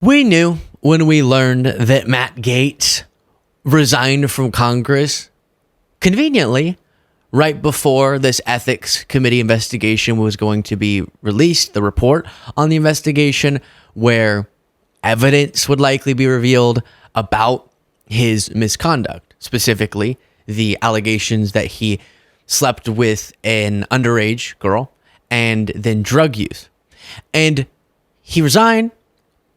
We knew when we learned that Matt Gaetz resigned from Congress, conveniently, right before this ethics committee investigation was going to be released, the report on the investigation where evidence would likely be revealed about his misconduct, specifically the allegations that he slept with an underage girl and then drug use. And he resigned.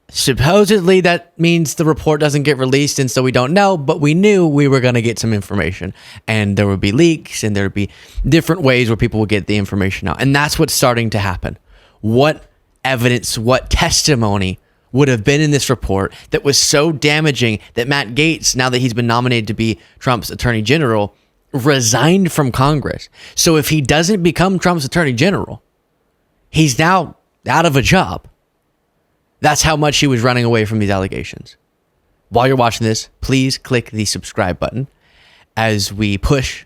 Supposedly, that means the report doesn't get released, and so we don't know, but we knew we were going to get some information, and there would be leaks, and there would be different ways where people would get the information out, and that's what's starting to happen. What evidence, what testimony would have been in this report that was so damaging that Matt Gaetz, now that he's been nominated to be Trump's attorney general, resigned from Congress? So if he doesn't become Trump's attorney general, he's now out of a job. That's how much he was running away from these allegations. While you're watching this, please click the subscribe button as we push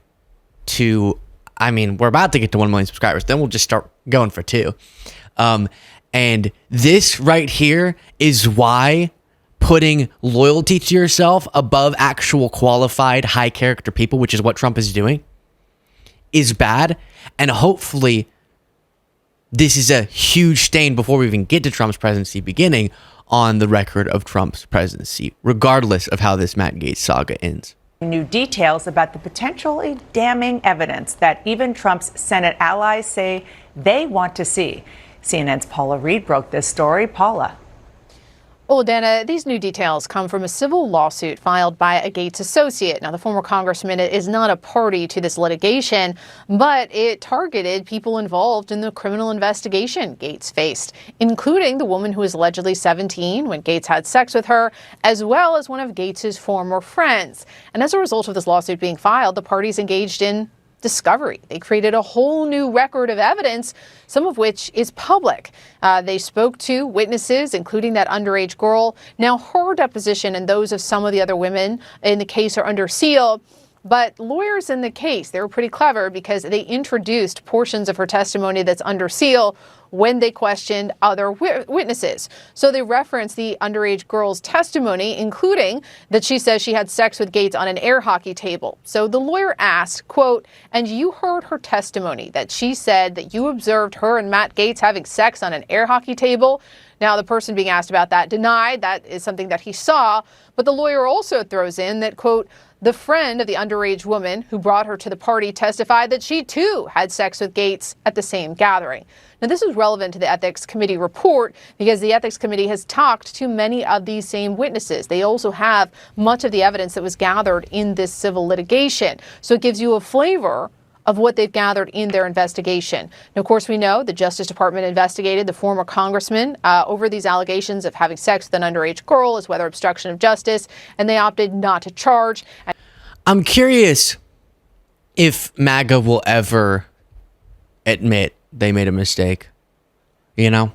to, we're about to get to 1 million subscribers. Then we'll just start going for 2. And this right here is why putting loyalty to yourself above actual qualified high character people, which is what Trump is doing, is bad. And hopefully this is a huge stain before we even get to Trump's presidency beginning on the record of Trump's presidency, regardless of how this Matt Gaetz saga ends. New details about the potentially damning evidence that even Trump's Senate allies say they want to see. CNN's Paula Reed broke this story. Paula. Well, Dana, these new details come from a civil lawsuit filed by a Gaetz associate. Now, the former congressman is not a party to this litigation, but it targeted people involved in the criminal investigation Gaetz faced, including the woman who was allegedly 17 when Gaetz had sex with her, as well as one of Gaetz's former friends. And as a result of this lawsuit being filed, the parties engaged in discovery. They created a whole new record of evidence, some of which is public. They spoke to witnesses, including that underage girl. Now, her deposition and those of some of the other women in the case are under seal. But lawyers in the case, they were pretty clever because they introduced portions of her testimony that's under seal when they questioned other witnesses. So they referenced the underage girl's testimony, including that she says she had sex with Gaetz on an air hockey table. So the lawyer asked, quote, "And you heard her testimony that she said that you observed her and Matt Gaetz having sex on an air hockey table?" Now, the person being asked about that denied that is something that he saw, but the lawyer also throws in that, quote, "The friend of the underage woman who brought her to the party testified that she too had sex with Gaetz at the same gathering." Now, this is relevant to the Ethics Committee report because the Ethics Committee has talked to many of these same witnesses. They also have much of the evidence that was gathered in this civil litigation. So it gives you a flavor of what they've gathered in their investigation. Now, of course, we know the Justice Department investigated the former congressman over these allegations of having sex with an underage girl as whether obstruction of justice, and they opted not to charge. I'm curious if MAGA will ever admit they made a mistake. You know?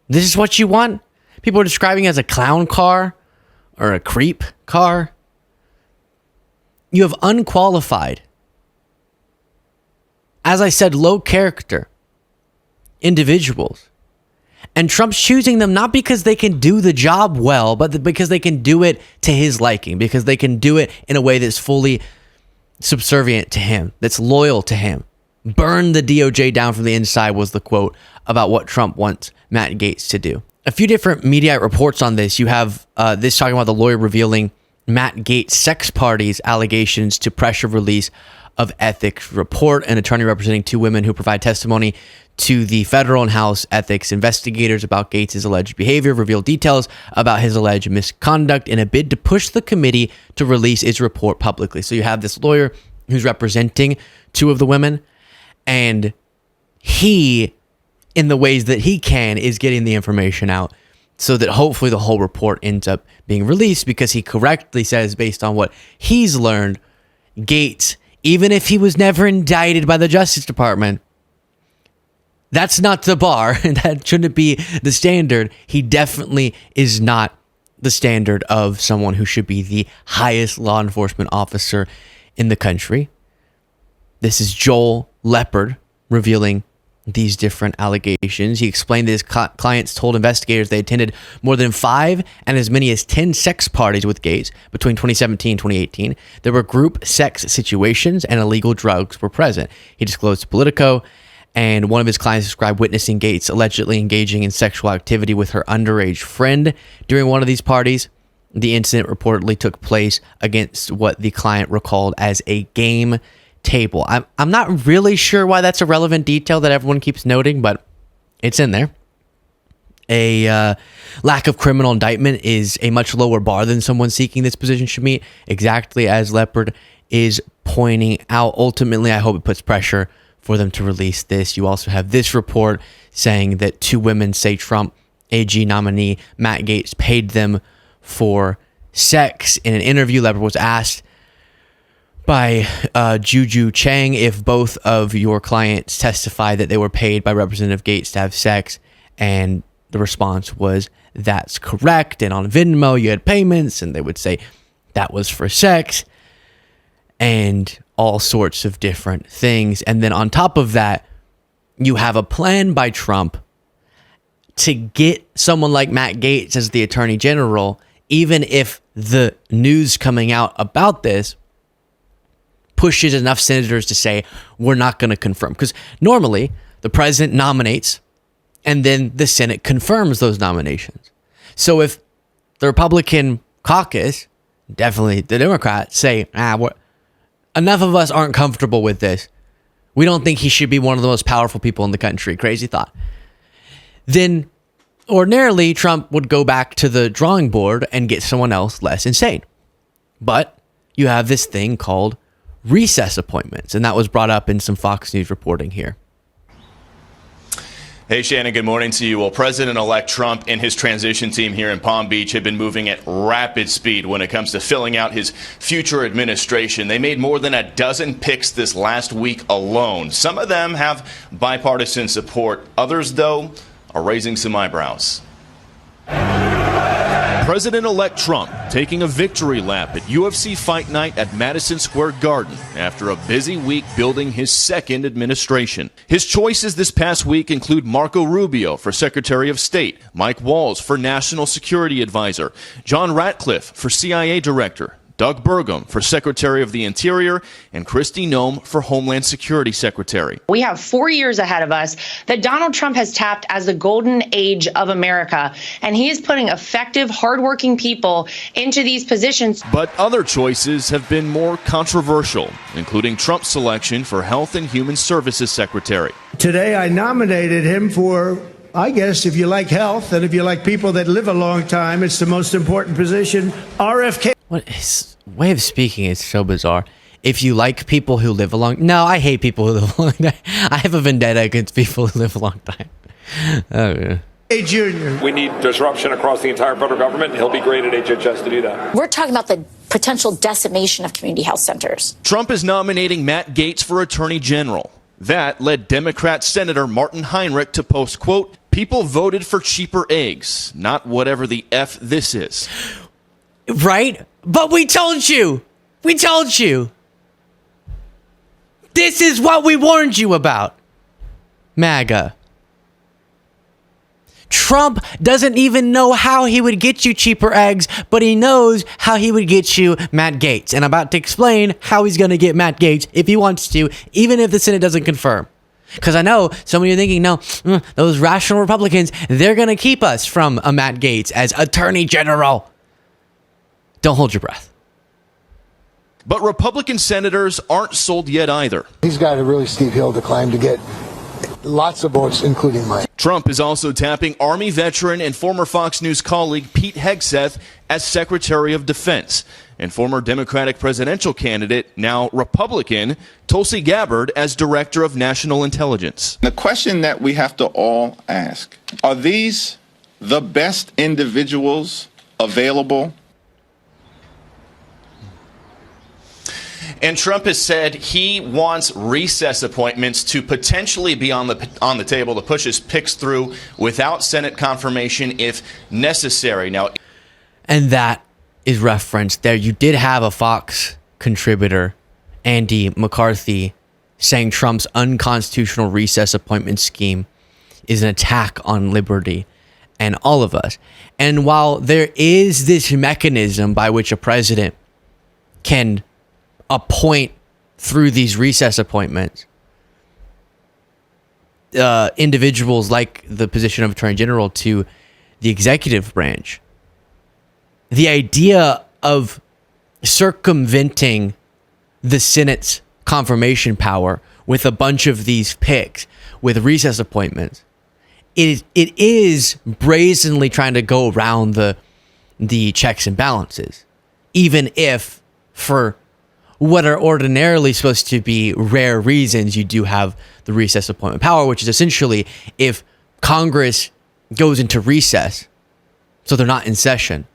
This is what you want? People are describing it as a clown car or a creep car. You have unqualified, as I said, low character individuals. And Trump's choosing them not because they can do the job well, but because they can do it to his liking, because they can do it in a way that's fully subservient to him, that's loyal to him. Burn the DOJ down from the inside was the quote about what Trump wants Matt Gaetz to do. A few different media reports on this. You have this talking about the lawyer revealing Matt Gaetz' sex parties allegations to pressure release of ethics report. An attorney representing 2 women who provide testimony to the federal and House ethics investigators about Gaetz' alleged behavior revealed details about his alleged misconduct in a bid to push the committee to release its report publicly. So you have this lawyer who's representing 2 of the women, and he, in the ways that he can, is getting the information out so that hopefully the whole report ends up being released, because he correctly says, based on what he's learned, Gaetz, even if he was never indicted by the Justice Department, that's not the bar, and that shouldn't be the standard. He definitely is not the standard of someone who should be the highest law enforcement officer in the country. This is Joel Leopard revealing these different allegations. He explained that his clients told investigators they attended more than 5 and as many as 10 sex parties with Gaetz between 2017 and 2018. There were group sex situations and illegal drugs were present. He disclosed to Politico, and one of his clients described witnessing Gaetz allegedly engaging in sexual activity with her underage friend during one of these parties. The incident reportedly took place against what the client recalled as a game table. I'm not really sure why that's a relevant detail that everyone keeps noting, but it's in there. A lack of criminal indictment is a much lower bar than someone seeking this position should meet, exactly as Leopard is pointing out. Ultimately, I hope it puts pressure for them to release this. You also have this report saying that 2 women say Trump AG nominee Matt Gaetz paid them for sex. In an interview, Leopard was asked by Juju Chang if both of your clients testify that they were paid by Representative Gaetz to have sex, and the response was, that's correct. And on Venmo, you had payments, and they would say that was for sex, and all sorts of different things. And then on top of that, you have a plan by Trump to get someone like Matt Gaetz as the Attorney General, even if the news coming out about this pushes enough senators to say, we're not going to confirm. Because normally, the president nominates, and then the Senate confirms those nominations. So if the Republican caucus, definitely the Democrats, say, enough of us aren't comfortable with this, we don't think he should be one of the most powerful people in the country, crazy thought, then ordinarily Trump would go back to the drawing board and get someone else less insane. But you have this thing called recess appointments, and that was brought up in some Fox News reporting here. Hey, Shannon, good morning to you. Well, President-elect Trump and his transition team here in Palm Beach have been moving at rapid speed when it comes to filling out his future administration. They made more than a dozen picks this last week alone. Some of them have bipartisan support. Others, though, are raising some eyebrows. President-elect Trump taking a victory lap at UFC Fight Night at Madison Square Garden after a busy week building his second administration. His choices this past week include Marco Rubio for Secretary of State, Mike Walz for National Security Advisor, John Ratcliffe for CIA Director, Doug Burgum for Secretary of the Interior, and Kristi Noem for Homeland Security Secretary. We have 4 years ahead of us that Donald Trump has tapped as the golden age of America, and he is putting effective, hardworking people into these positions. But other choices have been more controversial, including Trump's selection for Health and Human Services Secretary. Today, I nominated him for, I guess, if you like health and if you like people that live a long time, it's the most important position, RFK. What his way of speaking is so bizarre. If you like people who live a long... No, I hate people who live a long time. I have a vendetta against people who live a long time. Oh, yeah. Hey, Junior. We need disruption across the entire federal government. He'll be great at HHS to do that. We're talking about the potential decimation of community health centers. Trump is nominating Matt Gaetz for Attorney General. That led Democrat Senator Martin Heinrich to post, quote, "People voted for cheaper eggs, not whatever the F this is." Right? But we told you. We told you. This is what we warned you about. MAGA. Trump doesn't even know how he would get you cheaper eggs, but he knows how he would get you Matt Gaetz. And I'm about to explain how he's going to get Matt Gaetz if he wants to, even if the Senate doesn't confirm. Because I know some of you are thinking, no, those rational Republicans, they're going to keep us from a Matt Gaetz as Attorney General. Don't hold your breath. But Republican senators aren't sold yet either. He's got a really steep hill to climb to get lots of votes, including mine. Trump is also tapping Army veteran and former Fox News colleague Pete Hegseth as Secretary of Defense, and former Democratic presidential candidate, now Republican, Tulsi Gabbard as Director of National Intelligence. The question that we have to all ask, are these the best individuals available? And Trump has said he wants recess appointments to potentially be on the table to push his picks through without Senate confirmation if necessary. Now, and that is referenced there. You did have a Fox contributor, Andy McCarthy, saying Trump's unconstitutional recess appointment scheme is an attack on liberty and all of us. And while there is this mechanism by which a president can appoint through these recess appointments individuals like the position of Attorney General to the executive branch, the idea of circumventing the Senate's confirmation power with a bunch of these picks with recess appointments, it is brazenly trying to go around the checks and balances, even if for what are ordinarily supposed to be rare reasons you do have the recess appointment power, which is essentially if Congress goes into recess, so they're not in session,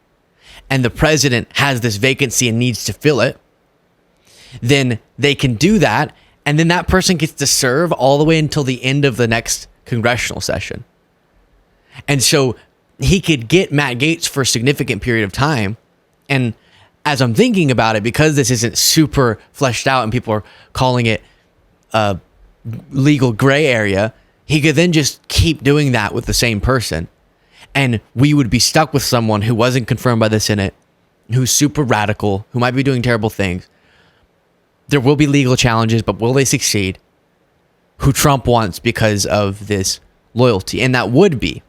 and the president has this vacancy and needs to fill it, then they can do that, and then that person gets to serve all the way until the end of the next congressional session. And so he could get Matt Gaetz for a significant period of time. And as I'm thinking about it, because this isn't super fleshed out and people are calling it a legal gray area, he could then just keep doing that with the same person. And we would be stuck with someone who wasn't confirmed by the Senate, who's super radical, who might be doing terrible things. There will be legal challenges, but will they succeed? Who Trump wants because of this loyalty. And that would be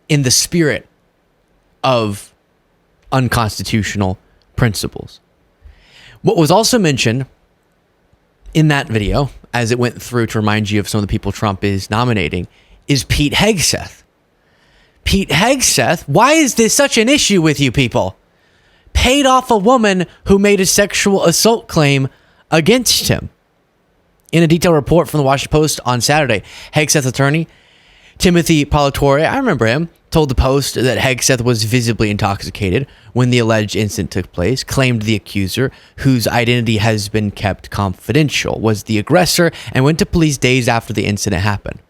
in the spirit of unconstitutional principles. What was also mentioned in that video, as it went through to remind you of some of the people Trump is nominating, is Pete Hegseth. Pete Hegseth, why is this such an issue with you people? Paid off a woman who made a sexual assault claim against him. In a detailed report from the Washington Post on Saturday, Hegseth's attorney, Timothy Palatore, I remember him, told the Post that Hegseth was visibly intoxicated when the alleged incident took place, claimed the accuser, whose identity has been kept confidential, was the aggressor, and went to police days after the incident happened.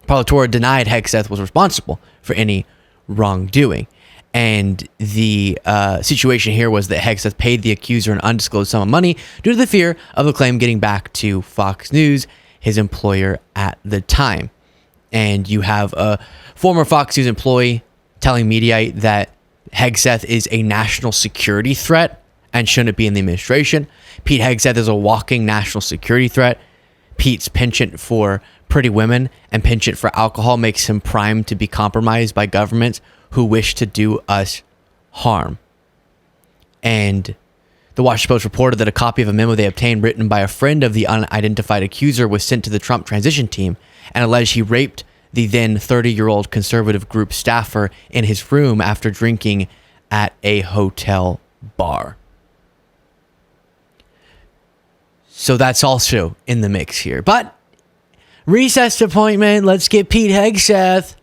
Palatore denied Hegseth was responsible for any wrongdoing. And the situation here was that Hegseth paid the accuser an undisclosed sum of money due to the fear of the claim getting back to Fox News, his employer at the time. And you have a former Fox News employee telling Mediaite that Hegseth is a national security threat and shouldn't be in the administration. Pete Hegseth is a walking national security threat. Pete's penchant for pretty women and penchant for alcohol makes him primed to be compromised by governments who wish to do us harm. And the Washington Post reported that a copy of a memo they obtained written by a friend of the unidentified accuser was sent to the Trump transition team and alleged he raped the then 30-year-old conservative group staffer in his room after drinking at a hotel bar. So that's also in the mix here. But recess appointment, let's get Pete Hegseth,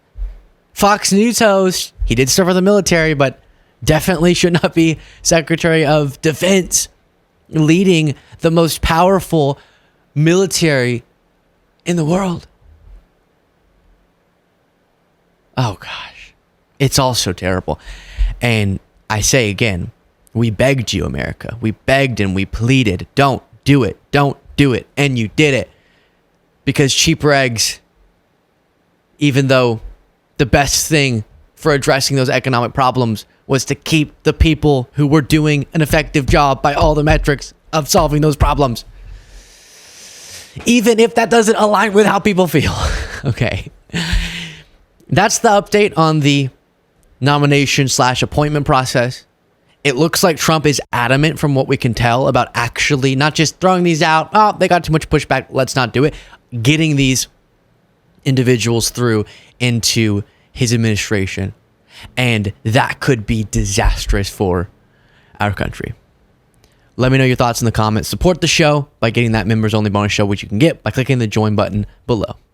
Fox News host. He did serve for the military, but definitely should not be Secretary of Defense, leading the most powerful military in the world. Oh, gosh. It's all so terrible. And I say again, we begged you, America. We begged and we pleaded. Don't do it. Don't do it. And you did it. Because cheaper eggs, even though the best thing for addressing those economic problems was to keep the people who were doing an effective job by all the metrics of solving those problems. Even if that doesn't align with how people feel. Okay. That's the update on the nomination/appointment process. It looks like Trump is adamant from what we can tell about actually not just throwing these out. Oh, they got too much pushback. Let's not do it. Getting these individuals through into his administration. And that could be disastrous for our country. Let me know your thoughts in the comments. Support the show by getting that members only bonus show, which you can get by clicking the join button below.